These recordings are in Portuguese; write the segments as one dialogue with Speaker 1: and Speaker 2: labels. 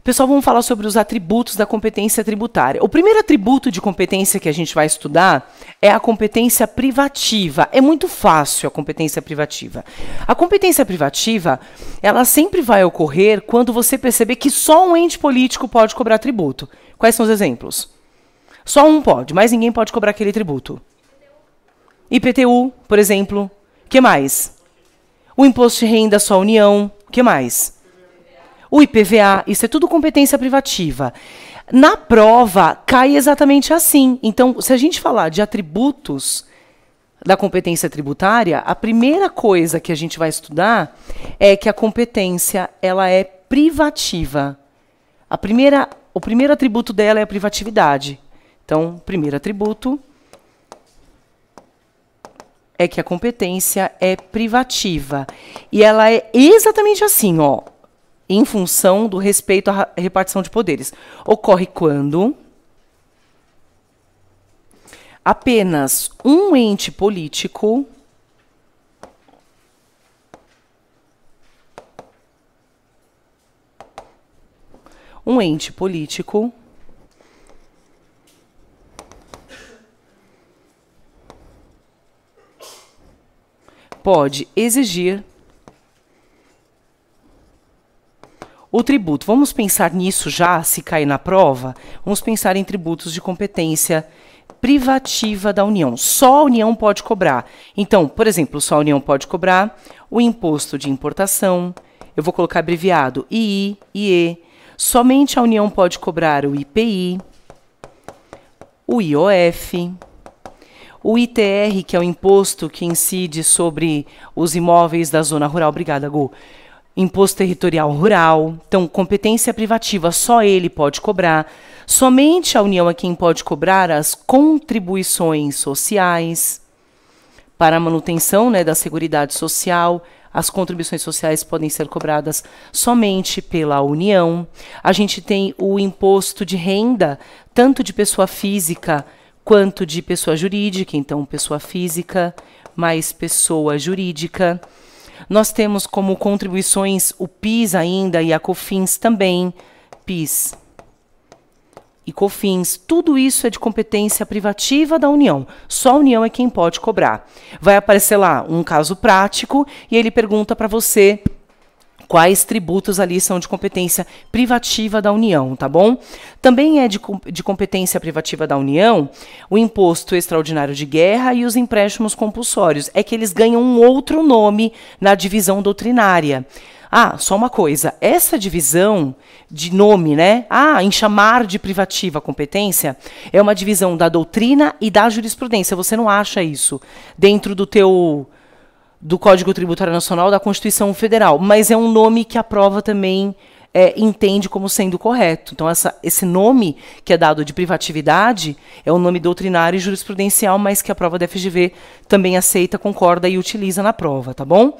Speaker 1: Pessoal, vamos falar sobre os atributos da competência tributária. O primeiro atributo de competência que a gente vai estudar é a competência privativa. É muito fácil a competência privativa. A competência privativa, ela sempre vai ocorrer quando você perceber que só um ente político pode cobrar tributo. Quais são os exemplos? Só um pode, mas ninguém pode cobrar aquele tributo. IPTU, por exemplo. O que mais? O imposto de renda só a União. O que mais? O IPVA, isso é tudo competência privativa. Na prova, cai exatamente assim. Então, se a gente falar de atributos da competência tributária, a primeira coisa que a gente vai estudar é que a competência ela é privativa. O primeiro atributo dela é a privatividade. Então, o primeiro atributo é que a competência é privativa. E ela é exatamente assim, ó. Em função do respeito à repartição de poderes. Ocorre quando apenas um ente político pode exigir o tributo. Vamos pensar nisso já, se cair na prova? Vamos pensar em tributos de competência privativa da União. Só a União pode cobrar. Então, por exemplo, só a União pode cobrar o imposto de importação. Eu vou colocar abreviado II, IE. Somente a União pode cobrar o IPI, o IOF, o ITR, que é o imposto que incide sobre os imóveis da zona rural. Obrigada, Gu. Imposto territorial rural. Então, competência privativa, só ele pode cobrar. Somente a União é quem pode cobrar as contribuições sociais para a manutenção, né, da Seguridade Social. As contribuições sociais podem ser cobradas somente pela União. A gente tem o imposto de renda, tanto de pessoa física quanto de pessoa jurídica. Então, pessoa física mais pessoa jurídica. Nós temos como contribuições o PIS ainda e a COFINS também. PIS e COFINS, tudo isso é de competência privativa da União. Só a União é quem pode cobrar. Vai aparecer lá um caso prático e ele pergunta para você quais tributos ali são de competência privativa da União, tá bom? Também é de competência privativa da União o imposto extraordinário de guerra e os empréstimos compulsórios. É que eles ganham um outro nome na divisão doutrinária. Ah, só uma coisa, essa divisão de nome, né? Em chamar de privativa a competência, é uma divisão da doutrina e da jurisprudência. Você não acha isso dentro do Código Tributário Nacional, da Constituição Federal, mas é um nome que a prova também entende como sendo correto. Então, esse nome que é dado de privatividade é um nome doutrinário e jurisprudencial, mas que a prova da FGV também aceita, concorda e utiliza na prova, tá bom?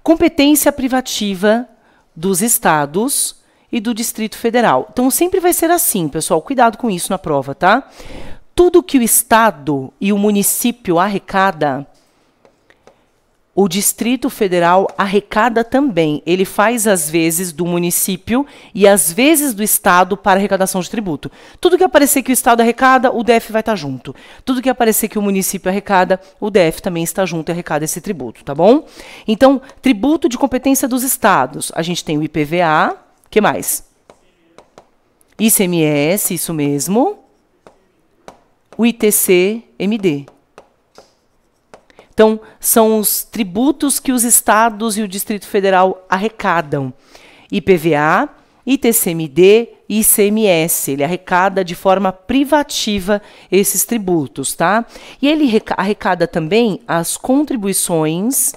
Speaker 1: Competência privativa dos estados e do Distrito Federal. Então, sempre vai ser assim, pessoal. Cuidado com isso na prova, tá? Tudo que o estado e o município arrecada, o Distrito Federal arrecada também. Ele faz as vezes do município e as vezes do Estado para arrecadação de tributo. Tudo que aparecer que o Estado arrecada, o DF vai estar junto. Tudo que aparecer que o município arrecada, o DF também está junto e arrecada esse tributo, tá bom? Então, tributo de competência dos estados. A gente tem o IPVA, o que mais? ICMS, isso mesmo. O ITC-MD. Então, são os tributos que os estados e o Distrito Federal arrecadam. IPVA, ITCMD e ICMS. Ele arrecada de forma privativa esses tributos, tá? E ele arrecada também as contribuições,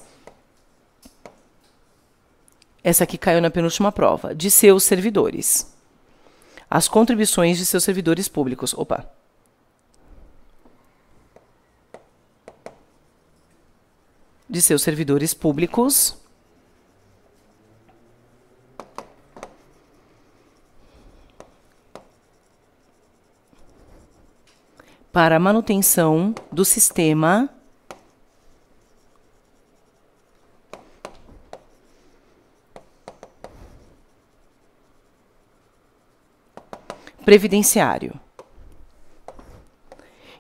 Speaker 1: essa aqui caiu na penúltima prova, de seus servidores. As contribuições de seus servidores públicos. Opa! De seus servidores públicos para a manutenção do sistema previdenciário.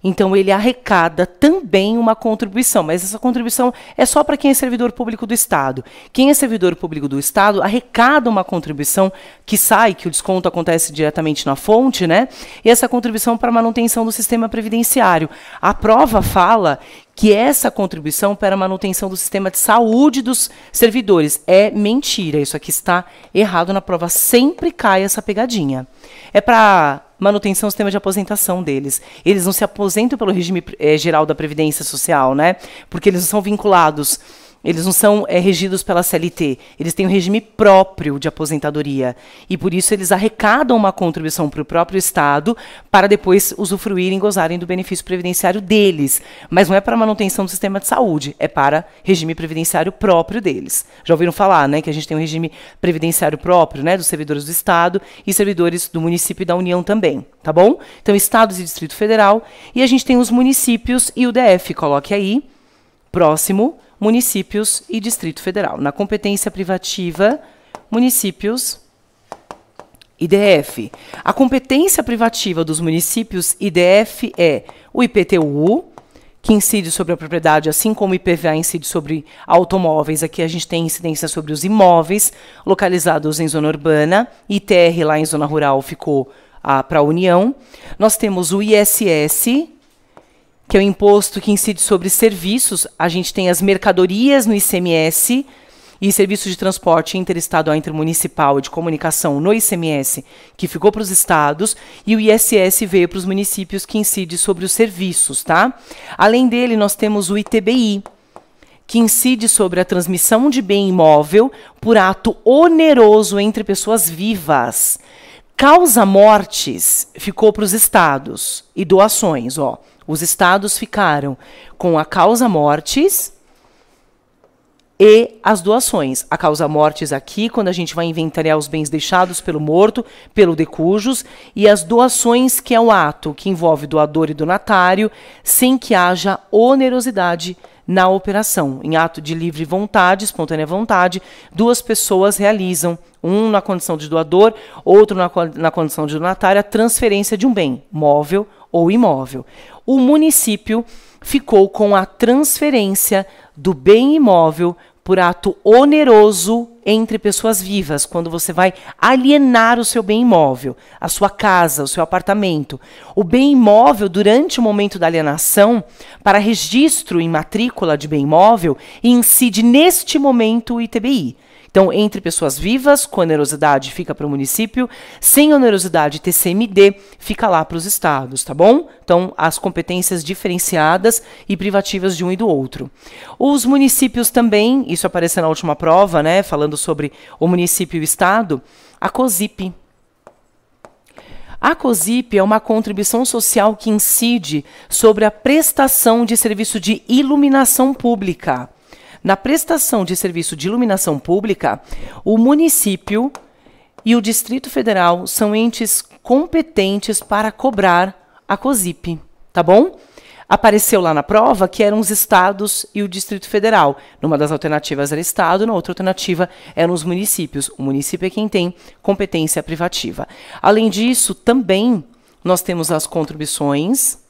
Speaker 1: Então, ele arrecada também uma contribuição, mas essa contribuição é só para quem é servidor público do Estado. Quem é servidor público do Estado arrecada uma contribuição que sai, que o desconto acontece diretamente na fonte, né? E essa contribuição para a manutenção do sistema previdenciário. A prova fala que essa contribuição para a manutenção do sistema de saúde dos servidores. É mentira, isso aqui está errado na prova, sempre cai essa pegadinha. É para manutenção do sistema de aposentação deles. Eles não se aposentam pelo regime geral da Previdência Social, né? Porque eles não são vinculados, eles não são regidos pela CLT. Eles têm um regime próprio de aposentadoria. E, por isso, eles arrecadam uma contribuição para o próprio Estado para depois usufruírem e gozarem do benefício previdenciário deles. Mas não é para manutenção do sistema de saúde, é para regime previdenciário próprio deles. Já ouviram falar, né, que a gente tem um regime previdenciário próprio, né, dos servidores do Estado e servidores do município e da União também, tá bom? Então, Estados e Distrito Federal. E a gente tem os municípios e o DF. Coloque aí, próximo, municípios e Distrito Federal. Na competência privativa, municípios e DF. A competência privativa dos municípios e DF é o IPTU, que incide sobre a propriedade, assim como o IPVA incide sobre automóveis. Aqui a gente tem incidência sobre os imóveis localizados em zona urbana. ITR lá em zona rural ficou para a União. Nós temos o ISS, que é o imposto que incide sobre serviços. A gente tem as mercadorias no ICMS e serviços de transporte interestadual, intermunicipal e de comunicação no ICMS, que ficou para os estados, e o ISS veio para os municípios, que incide sobre os serviços, tá? Além dele, nós temos o ITBI, que incide sobre a transmissão de bem imóvel por ato oneroso entre pessoas vivas. Causa mortes ficou para os estados e doações, ó. Os estados ficaram com a causa mortes e as doações. A causa mortes aqui, quando a gente vai inventariar os bens deixados pelo morto, pelo de cujos, e as doações, que é o ato que envolve doador e donatário, sem que haja onerosidade na operação. Em ato de livre vontade, espontânea vontade, duas pessoas realizam, um na condição de doador, outro na condição de donatário, a transferência de um bem, móvel ou imóvel. O município ficou com a transferência do bem imóvel por ato oneroso entre pessoas vivas, quando você vai alienar o seu bem imóvel, a sua casa, o seu apartamento. O bem imóvel, durante o momento da alienação, para registro em matrícula de bem imóvel, incide neste momento o ITBI. Então, entre pessoas vivas, com onerosidade fica para o município, sem onerosidade TCMD fica lá para os estados, tá bom? Então, as competências diferenciadas e privativas de um e do outro. Os municípios também, isso apareceu na última prova, né, falando sobre o município e o estado, a COSIP. A COSIP é uma contribuição social que incide sobre a prestação de serviço de iluminação pública. Na prestação de serviço de iluminação pública, o município e o Distrito Federal são entes competentes para cobrar a COSIP, tá bom? Apareceu lá na prova que eram os estados e o Distrito Federal. Numa das alternativas era estado, na outra alternativa eram os municípios. O município é quem tem competência privativa. Além disso, também nós temos as contribuições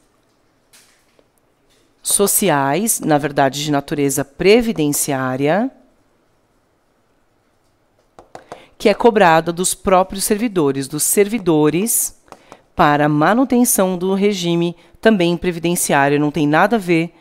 Speaker 1: sociais, na verdade de natureza previdenciária, que é cobrada dos próprios servidores, para manutenção do regime também previdenciário. Não tem nada a ver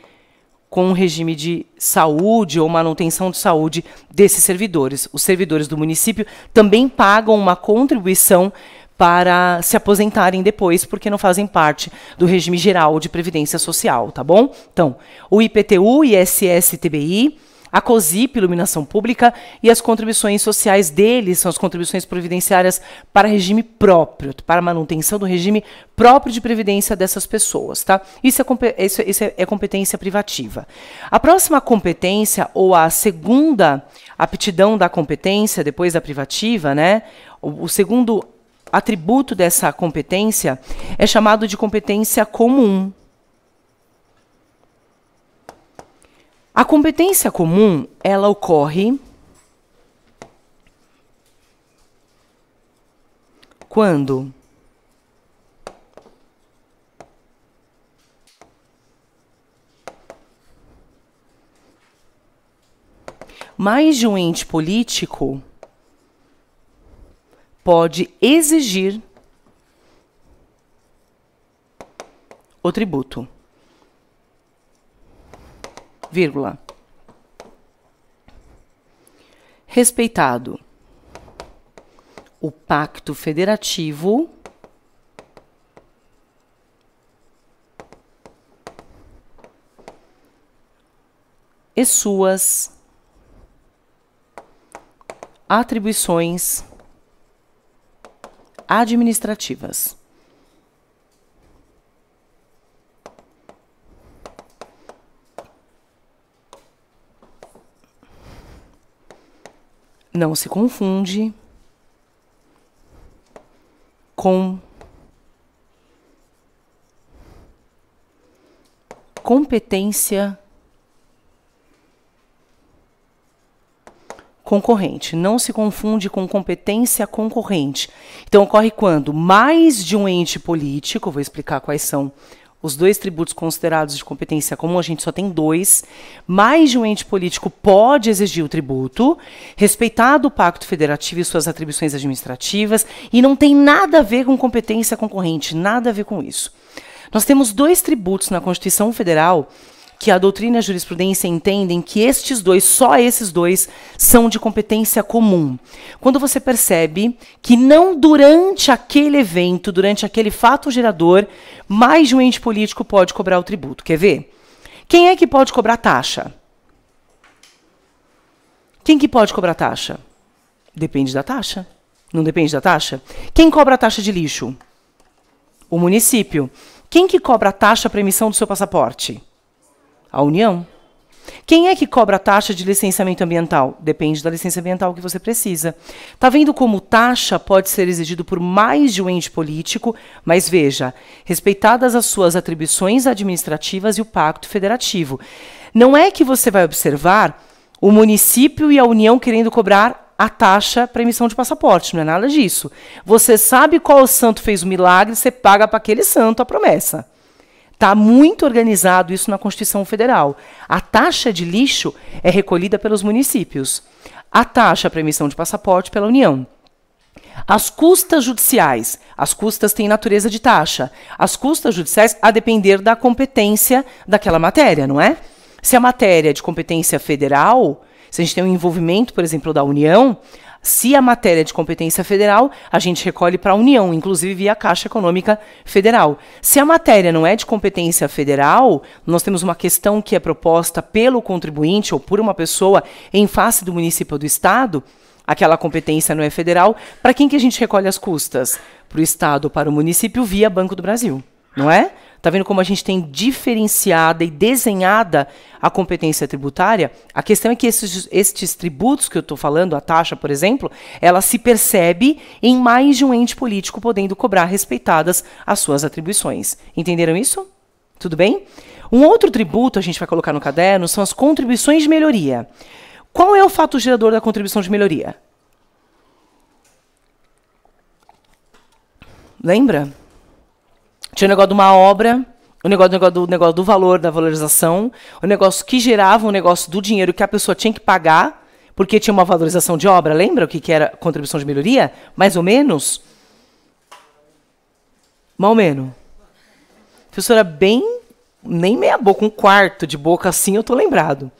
Speaker 1: com o regime de saúde ou manutenção de saúde desses servidores. Os servidores do município também pagam uma contribuição para se aposentarem depois, porque não fazem parte do regime geral de previdência social, tá bom? Então, o IPTU, ISS, TBI, a COSIP, iluminação pública, e as contribuições sociais deles são as contribuições previdenciárias para regime próprio, para manutenção do regime próprio de previdência dessas pessoas, tá? Isso é competência privativa. A próxima competência, ou a segunda aptidão da competência, depois da privativa, né? O segundo atributo dessa competência é chamado de competência comum. A competência comum, ela ocorre quando mais de um ente político pode exigir o tributo. Vírgula. Respeitado o Pacto Federativo e suas atribuições administrativas. Não se confunde com competência concorrente. Não se confunde com competência concorrente. Então, ocorre quando mais de um ente político, vou explicar quais são os dois tributos considerados de competência comum, a gente só tem dois, mais de um ente político pode exigir o tributo, respeitado o Pacto Federativo e suas atribuições administrativas, e não tem nada a ver com competência concorrente, nada a ver com isso. Nós temos dois tributos na Constituição Federal que a doutrina e a jurisprudência entendem que estes dois, só esses dois, são de competência comum. Quando você percebe que não durante aquele evento, durante aquele fato gerador, mais de um ente político pode cobrar o tributo. Quer ver? Quem é que pode cobrar taxa? Quem que pode cobrar taxa? Depende da taxa. Não depende da taxa? Quem cobra a taxa de lixo? O município. Quem que cobra a taxa para emissão do seu passaporte? A União. Quem é que cobra a taxa de licenciamento ambiental? Depende da licença ambiental que você precisa. Está vendo como taxa pode ser exigido por mais de um ente político, mas veja, respeitadas as suas atribuições administrativas e o Pacto Federativo. Não é que você vai observar o município e a União querendo cobrar a taxa para emissão de passaporte, não é nada disso. Você sabe qual santo fez o milagre, você paga para aquele santo a promessa. Está muito organizado isso na Constituição Federal. A taxa de lixo é recolhida pelos municípios. A taxa para emissão de passaporte pela União. As custas judiciais. As custas têm natureza de taxa. As custas judiciais, a depender da competência daquela matéria, não é? Se a matéria é de competência federal, se a gente tem um envolvimento, por exemplo, da União, se a matéria é de competência federal, a gente recolhe para a União, inclusive via Caixa Econômica Federal. Se a matéria não é de competência federal, nós temos uma questão que é proposta pelo contribuinte ou por uma pessoa em face do município ou do Estado, aquela competência não é federal, para quem que a gente recolhe as custas? Para o Estado ou para o município via Banco do Brasil, não é? Está vendo como a gente tem diferenciada e desenhada a competência tributária? A questão é que estes tributos que eu estou falando, a taxa, por exemplo, ela se percebe em mais de um ente político podendo cobrar respeitadas as suas atribuições. Entenderam isso? Tudo bem? Um outro tributo, a gente vai colocar no caderno, são as contribuições de melhoria. Qual é o fato gerador da contribuição de melhoria? Lembra? Tinha o negócio de uma obra, o negócio do valor, da valorização, o negócio que gerava o negócio do dinheiro que a pessoa tinha que pagar, porque tinha uma valorização de obra. Lembra o que era contribuição de melhoria? Mais ou menos? Mais ou menos. Professora, bem, nem meia boca, um quarto de boca assim, eu estou lembrado.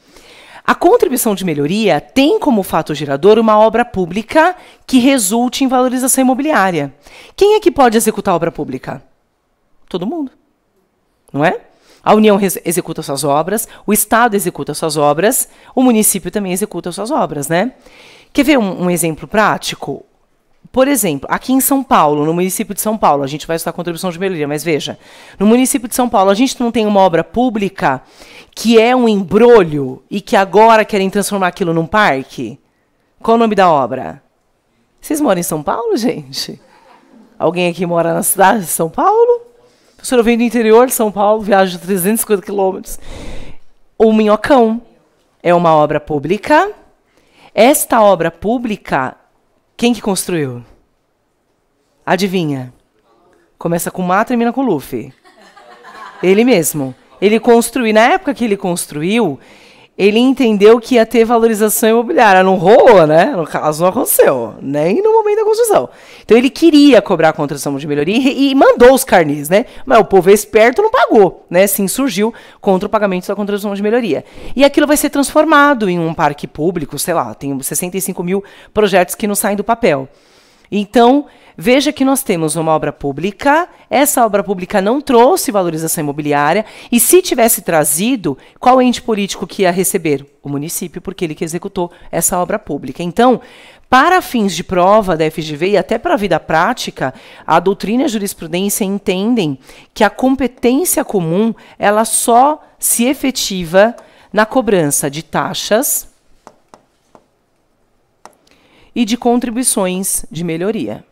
Speaker 1: A contribuição de melhoria tem como fato gerador uma obra pública que resulte em valorização imobiliária. Quem é que pode executar a obra pública? Todo mundo, não é? A União executa suas obras, o Estado executa suas obras, o município também executa suas obras, né? Quer ver um exemplo prático? Por exemplo, aqui em São Paulo, no município de São Paulo, a gente vai estudar contribuição de melhoria, mas veja, no município de São Paulo, a gente não tem uma obra pública que é um embrolho e que agora querem transformar aquilo num parque? Qual o nome da obra? Vocês moram em São Paulo, gente? Alguém aqui mora na cidade de São Paulo? A professora vem do interior de São Paulo, viaja 350 quilômetros. O Minhocão é uma obra pública. Esta obra pública, quem que construiu? Adivinha? Começa com Má, termina com Luffy. Ele mesmo. Ele construiu. Na época que ele construiu, ele entendeu que ia ter valorização imobiliária. Não rolou, né? No caso, não aconteceu, nem no momento da construção. Então, ele queria cobrar a contribuição de melhoria e mandou os carnês, né? Mas o povo esperto não pagou, né? Se insurgiu contra o pagamento da contribuição de melhoria. E aquilo vai ser transformado em um parque público, sei lá, tem 65 mil projetos que não saem do papel. Então, veja que nós temos uma obra pública, essa obra pública não trouxe valorização imobiliária, e se tivesse trazido, qual ente político que ia receber? O município, porque ele que executou essa obra pública. Então, para fins de prova da FGV e até para a vida prática, a doutrina e a jurisprudência entendem que a competência comum, ela só se efetiva na cobrança de taxas e de contribuições de melhoria.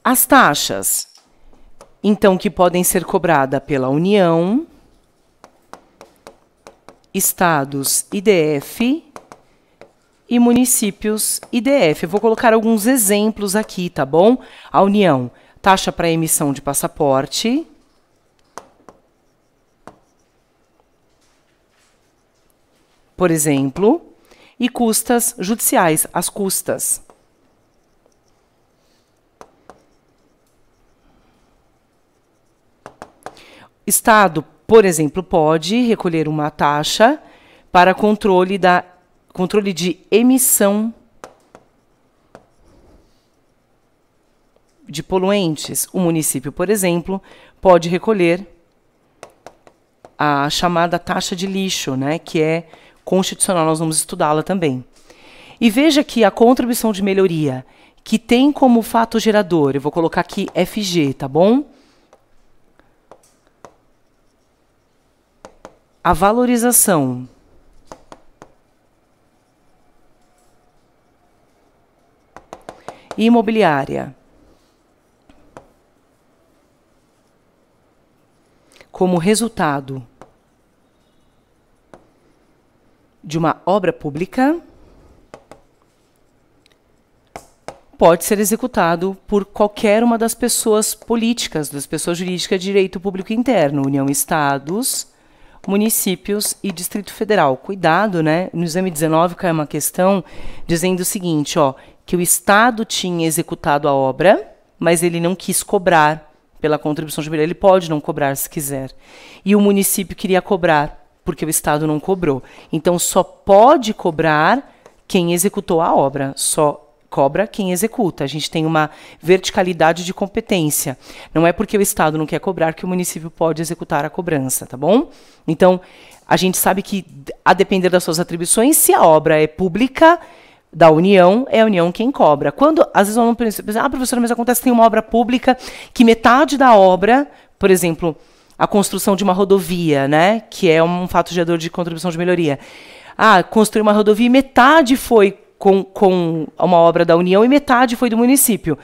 Speaker 1: As taxas, então, que podem ser cobradas pela União, estados IDF e municípios IDF. Eu vou colocar alguns exemplos aqui, tá bom? A União, taxa para emissão de passaporte, por exemplo, e custas judiciais, as custas. Estado, por exemplo, pode recolher uma taxa para controle de emissão de poluentes. O município, por exemplo, pode recolher a chamada taxa de lixo, né, que é constitucional, nós vamos estudá-la também. E veja que a contribuição de melhoria, que tem como fato gerador, eu vou colocar aqui FG, tá bom? A valorização imobiliária como resultado de uma obra pública pode ser executado por qualquer uma das pessoas políticas, das pessoas jurídicas de direito público interno, União, Estados, municípios e Distrito Federal. Cuidado, né? No exame 19 cai uma questão dizendo o seguinte, ó, que o Estado tinha executado a obra, mas ele não quis cobrar pela contribuição de melhoria. Ele pode não cobrar se quiser. E o município queria cobrar, porque o Estado não cobrou. Então, só pode cobrar quem executou a obra. Só cobra quem executa. A gente tem uma verticalidade de competência. Não é porque o Estado não quer cobrar que o município pode executar a cobrança, tá bom? Então, a gente sabe que, a depender das suas atribuições, se a obra é pública da União, é a União quem cobra. Quando, às vezes, o aluno pensa, professora, mas acontece que tem uma obra pública que metade da obra, por exemplo, a construção de uma rodovia, né, que é um fato gerador de contribuição de melhoria. Construir uma rodovia e metade foi com uma obra da União e metade foi do município.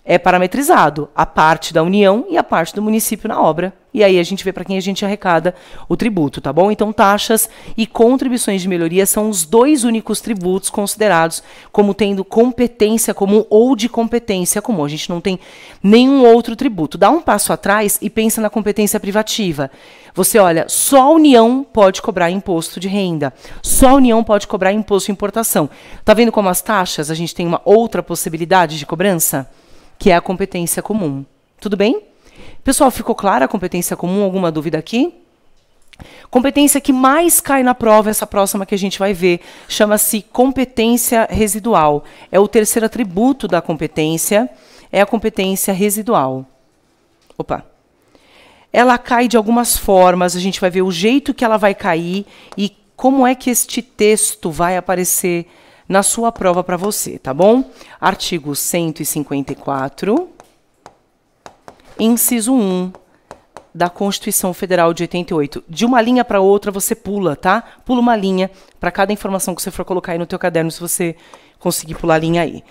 Speaker 1: É parametrizado a parte da União e a parte do município na obra. E aí a gente vê para quem a gente arrecada o tributo, tá bom? Então, taxas e contribuições de melhoria são os dois únicos tributos considerados como tendo competência comum ou de competência comum. A gente não tem nenhum outro tributo. Dá um passo atrás e pensa na competência privativa. Você olha, só a União pode cobrar imposto de renda. Só a União pode cobrar imposto de importação. Tá vendo como as taxas, a gente tem uma outra possibilidade de cobrança? Que é a competência comum. Tudo bem? Pessoal, ficou clara a competência comum? Alguma dúvida aqui? Competência que mais cai na prova, essa próxima que a gente vai ver, chama-se competência residual. É o terceiro atributo da competência, é a competência residual. Opa! Ela cai de algumas formas, a gente vai ver o jeito que ela vai cair e como é que este texto vai aparecer na sua prova para você, tá bom? Artigo 154, inciso 1 da Constituição Federal de 88. De uma linha para outra você pula, tá? Pula uma linha para cada informação que você for colocar aí no teu caderno, se você conseguir pular a linha aí.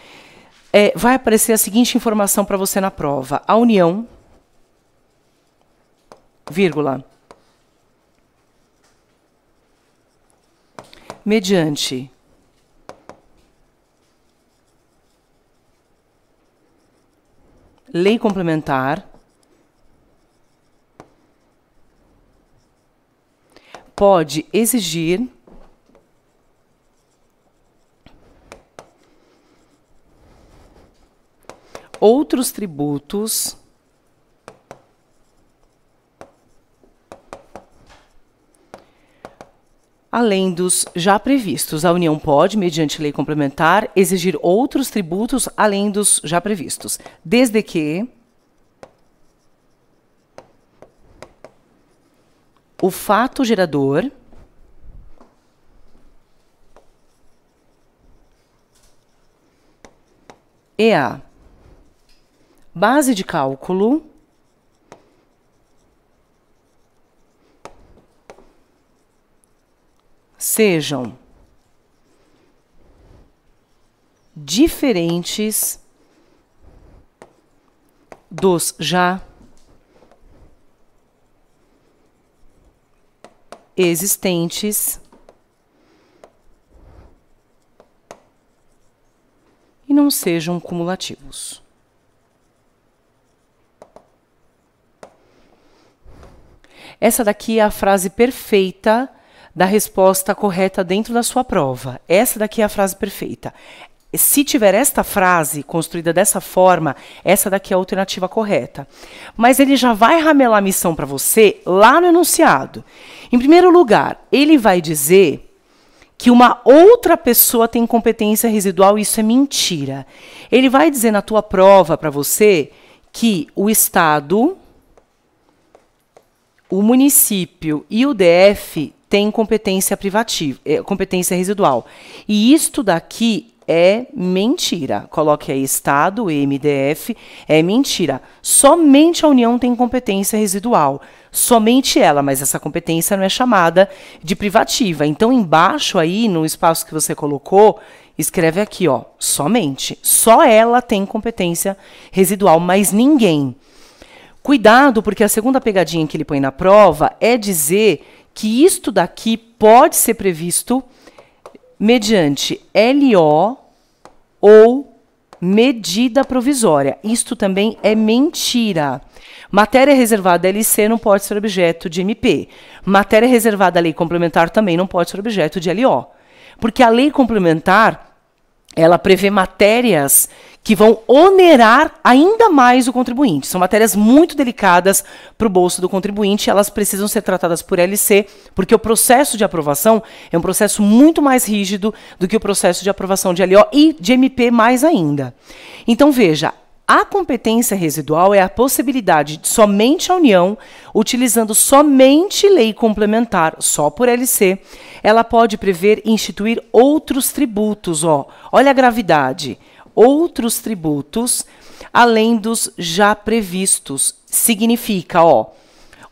Speaker 1: Vai aparecer a seguinte informação para você na prova. A União, vírgula, mediante lei complementar pode exigir outros tributos além dos já previstos. A União pode, mediante lei complementar, exigir outros tributos além dos já previstos, desde que o fato gerador e a base de cálculo sejam diferentes dos já existentes e não sejam cumulativos. Essa daqui é a frase perfeita da resposta correta dentro da sua prova. Essa daqui é a frase perfeita. Se tiver esta frase construída dessa forma, essa daqui é a alternativa correta. Mas ele já vai ramelar a missão para você lá no enunciado. Em primeiro lugar, ele vai dizer que uma outra pessoa tem competência residual e isso é mentira. Ele vai dizer na tua prova para você que o Estado, o município e o DF têm competência privativa, competência residual. E isto daqui é mentira. Coloque aí Estado, MDF, é mentira. Somente a União tem competência residual. Somente ela, mas essa competência não é chamada de privativa. Então, embaixo aí, no espaço que você colocou, escreve aqui, ó, somente. Só ela tem competência residual, mas ninguém. Cuidado, porque a segunda pegadinha que ele põe na prova é dizer que isto daqui pode ser previsto mediante LO ou medida provisória. Isto também é mentira. Matéria reservada à LC não pode ser objeto de MP. Matéria reservada à lei complementar também não pode ser objeto de LO. Porque a lei complementar, ela prevê matérias que vão onerar ainda mais o contribuinte. São matérias muito delicadas para o bolso do contribuinte, elas precisam ser tratadas por LC, porque o processo de aprovação é um processo muito mais rígido do que o processo de aprovação de LO e de MP mais ainda. Então, veja, a competência residual é a possibilidade de somente a União, utilizando somente lei complementar, só por LC, ela pode prever e instituir outros tributos. Ó. Olha a gravidade. Outros tributos, além dos já previstos. Significa, ó,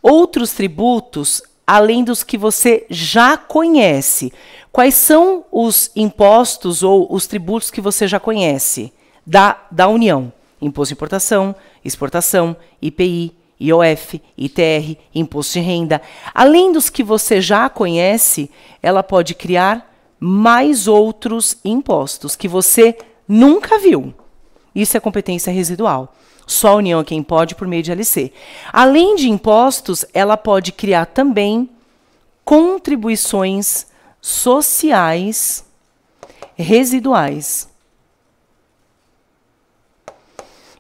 Speaker 1: outros tributos, além dos que você já conhece. Quais são os impostos ou os tributos que você já conhece da União? Imposto de importação, exportação, IPI, IOF, ITR, imposto de renda. Além dos que você já conhece, ela pode criar mais outros impostos que você nunca viu. Isso é competência residual. Só a União é quem pode por meio de LC. Além de impostos, ela pode criar também contribuições sociais residuais.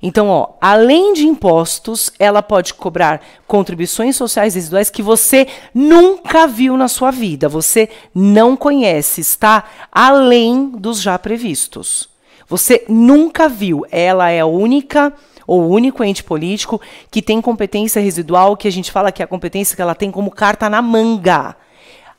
Speaker 1: Então, ó, além de impostos, ela pode cobrar contribuições sociais residuais que você nunca viu na sua vida, você não conhece, está além dos já previstos. Você nunca viu, ela é a única ou o único ente político que tem competência residual, que a gente fala que é a competência que ela tem como carta na manga.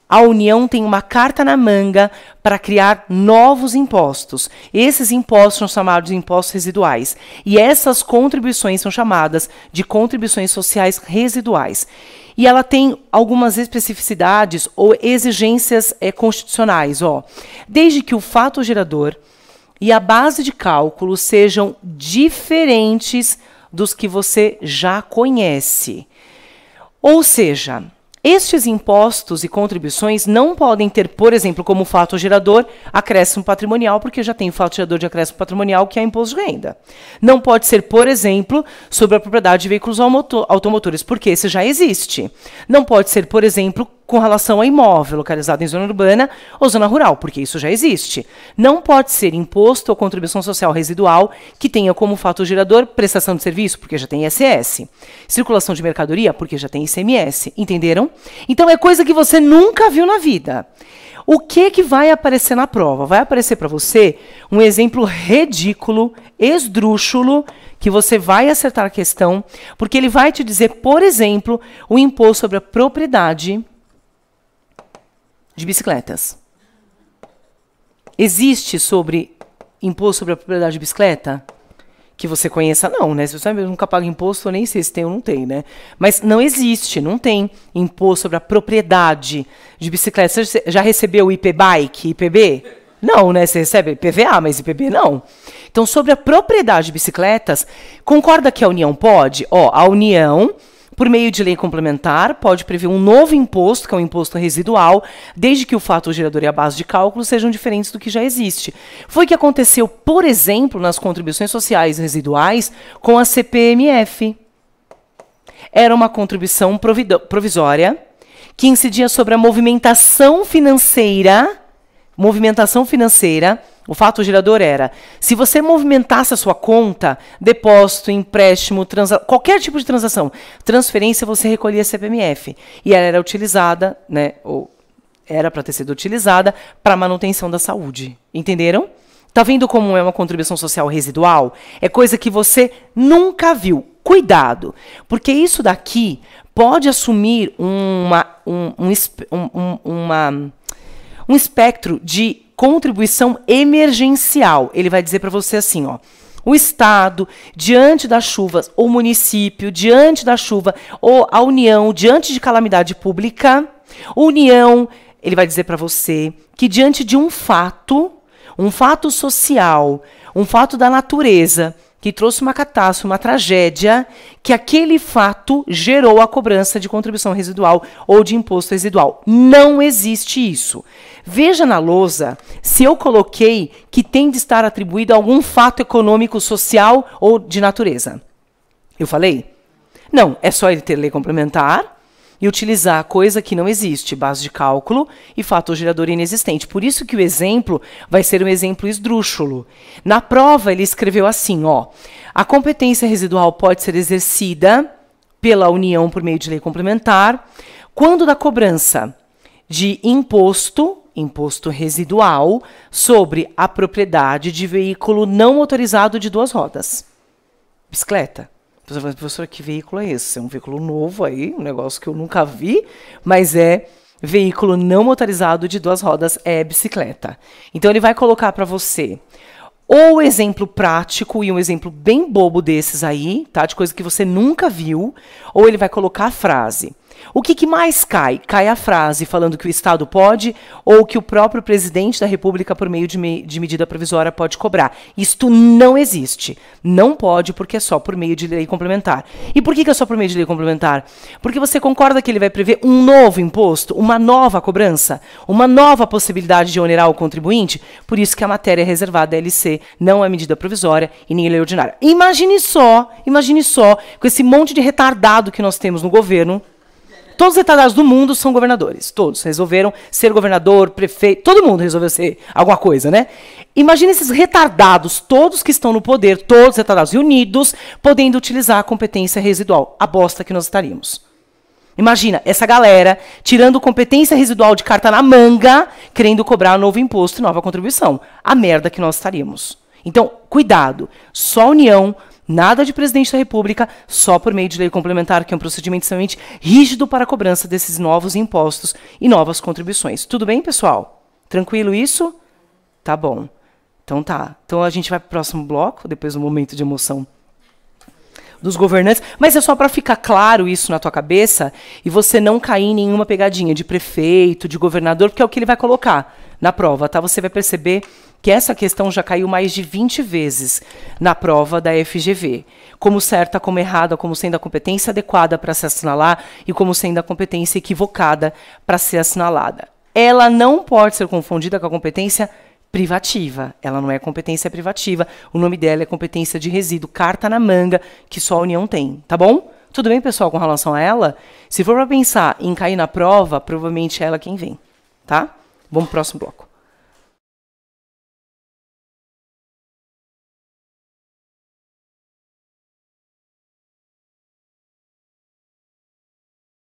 Speaker 1: A União tem uma carta na manga para criar novos impostos. Esses impostos são chamados de impostos residuais. E essas contribuições são chamadas de contribuições sociais residuais. E ela tem algumas especificidades ou exigências constitucionais. Ó. Desde que o fato gerador e a base de cálculo sejam diferentes dos que você já conhece. Ou seja, Estes impostos e contribuições não podem ter, por exemplo, como fato gerador, acréscimo patrimonial, porque já tem o fato gerador de acréscimo patrimonial, que é imposto de renda. Não pode ser, por exemplo, sobre a propriedade de veículos automotores, porque esse já existe. Não pode ser, por exemplo, com relação a imóvel localizado em zona urbana ou zona rural, porque isso já existe. Não pode ser imposto ou contribuição social residual que tenha como fato gerador prestação de serviço, porque já tem ISS. Circulação de mercadoria, porque já tem ICMS. Entenderam? Então é coisa que você nunca viu na vida. O que vai aparecer na prova? Vai aparecer para você um exemplo ridículo, esdrúxulo, que você vai acertar a questão, porque ele vai te dizer, por exemplo, o imposto sobre a propriedade de bicicletas. Existe sobre imposto sobre a propriedade de bicicleta? Que você conheça, não, né? Se você nunca paga imposto, eu nem sei se tem ou não tem, né? Mas não existe, não tem imposto sobre a propriedade de bicicleta. Você já recebeu o IP-Bike, IPB? Não, né? Você recebe IPVA, mas IPB não. Então, sobre a propriedade de bicicletas, concorda que a União pode? Ó, a União, por meio de lei complementar, pode prever um novo imposto, que é um imposto residual, desde que o fato gerador e a base de cálculo sejam diferentes do que já existe. Foi o que aconteceu, por exemplo, nas contribuições sociais residuais com a CPMF. Era uma contribuição provisória que incidia sobre a movimentação financeira. O fato gerador era, se você movimentasse a sua conta, depósito, empréstimo, qualquer tipo de transação, transferência, você recolhia CPMF. E ela era utilizada, né, ou era para ter sido utilizada para manutenção da saúde. Entenderam? Tá vendo como é uma contribuição social residual? É coisa que você nunca viu. Cuidado, porque isso daqui pode assumir um espectro de contribuição emergencial. Ele vai dizer para você assim, ó, o Estado, diante das chuvas, ou o município, diante da chuva, ou a União, diante de calamidade pública, União, ele vai dizer para você que diante de um fato social, um fato da natureza, que trouxe uma catástrofe, uma tragédia, que aquele fato gerou a cobrança de contribuição residual ou de imposto residual. Não existe isso. Veja na lousa se eu coloquei que tem de estar atribuído a algum fato econômico, social ou de natureza. Eu falei? Não, é só ele ter lei complementar e utilizar coisa que não existe, base de cálculo e fator gerador inexistente. Por isso que o exemplo vai ser um exemplo esdrúxulo. Na prova, ele escreveu assim, ó, a competência residual pode ser exercida pela União por meio de lei complementar, quando da cobrança de imposto residual sobre a propriedade de veículo não motorizado de 2 rodas. Bicicleta. Você fala, professora, que veículo é esse? É um veículo novo aí, um negócio que eu nunca vi, mas é veículo não motorizado de 2 rodas, é bicicleta. Então, ele vai colocar para você ou exemplo prático e um exemplo bem bobo desses aí, tá? De coisa que você nunca viu, ou ele vai colocar a frase. O que mais cai? Cai a frase falando que o Estado pode ou que o próprio presidente da República, por meio de medida provisória, pode cobrar. Isto não existe. Não pode, porque é só por meio de lei complementar. E por que é só por meio de lei complementar? Porque você concorda que ele vai prever um novo imposto, uma nova cobrança, uma nova possibilidade de onerar o contribuinte? Por isso que a matéria é reservada à LC, não é medida provisória e nem lei ordinária. Imagine só, com esse monte de retardado que nós temos no governo. Todos os retardados do mundo são governadores. Todos resolveram ser governador, prefeito. Todo mundo resolveu ser alguma coisa, né? Imagina esses retardados, todos que estão no poder, todos retardados unidos, podendo utilizar a competência residual. A bosta que nós estaríamos. Imagina essa galera tirando competência residual de carta na manga, querendo cobrar novo imposto e nova contribuição. A merda que nós estaríamos. Então, cuidado. Só a União. Nada de presidente da República, só por meio de lei complementar, que é um procedimento extremamente rígido para a cobrança desses novos impostos e novas contribuições. Tudo bem, pessoal? Tranquilo isso? Tá bom. Então tá. Então a gente vai para o próximo bloco, depois do momento de emoção dos governantes. Mas é só para ficar claro isso na tua cabeça e você não cair em nenhuma pegadinha de prefeito, de governador, porque é o que ele vai colocar. na prova, tá? Você vai perceber que essa questão já caiu mais de 20 vezes na prova da FGV. Como certa, como errada, como sendo a competência adequada para se assinalar e como sendo a competência equivocada para ser assinalada. Ela não pode ser confundida com a competência privativa. Ela não é competência privativa. O nome dela é competência de resíduo, carta na manga, que só a União tem, tá bom? Tudo bem, pessoal, com relação a ela? Se for para pensar em cair na prova, provavelmente é ela quem vem, tá? Vamos pro próximo bloco.